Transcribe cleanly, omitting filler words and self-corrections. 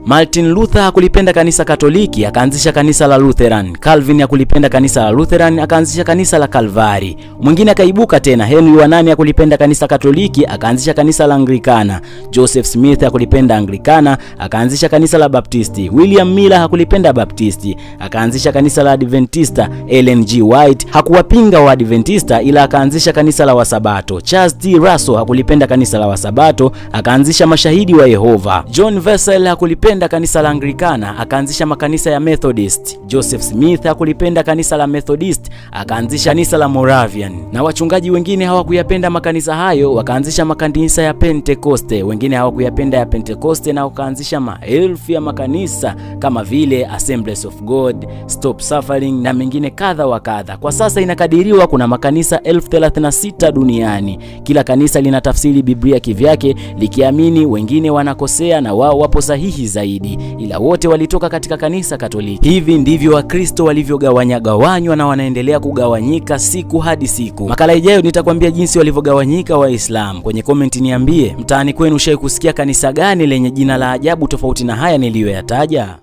Martin Luther hakulipenda kanisa Katoliki, akaanzisha kanisa la Lutheran. Calvin hakulipenda kanisa la Lutheran, akaanzisha kanisa la Calvary. Mwingine akaibuka tena, Henry wa nane hakulipenda kanisa Katoliki, akaanzisha kanisa la Anglikana. Joseph Smith hakulipenda Anglikana, akaanzisha kanisa la Baptisti. William Miller hakulipenda Baptisti, akaanzisha kanisa la Adventista. Ellen G. White hakuwapinga wa Adventista, ila akaanzisha kanisa la Wasabato. Charles T. Russell hakulipenda kanisa la Wasabato, akaanzisha Mashahidi wa Yehova. John Wesley hakulipenda kanisa la Anglikana, akaanzisha makanisa ya Methodist. Joseph Smith hakulipenda kanisa la Methodist, akaanzisha kanisa la Moravian. Na wachungaji wengine hawakuyapenda makanisa hayo, wakaanzisha makanisa ya Pentecoste. Wengine hawakuyapenda ya Pentecoste na wakaanzisha maelfu ya makanisa kama vile Assemblies of God, Stop Suffering na mengine kadha wa kadha. Kwa sasa inakadiriwa kuna makanisa 1036 duniani. Kila kanisa linatafsiri Biblia kivyake, likiamini wengine wanakosea na wao wapo sahihi zaidi, ila wote walitoka katika kanisa Katoliki. Hivi ndivyo Wakristo walivyogawanywa na wanaendelea kugawanyika siku hadi siku. Makala ijayo nitakwambia jinsi walivyogawanyika Waislamu. Kwenye comment niambie, mtaani kwenu ushawahi kusikia kanisa gani lenye jina la ajabu tofauti na haya niliyoyataja?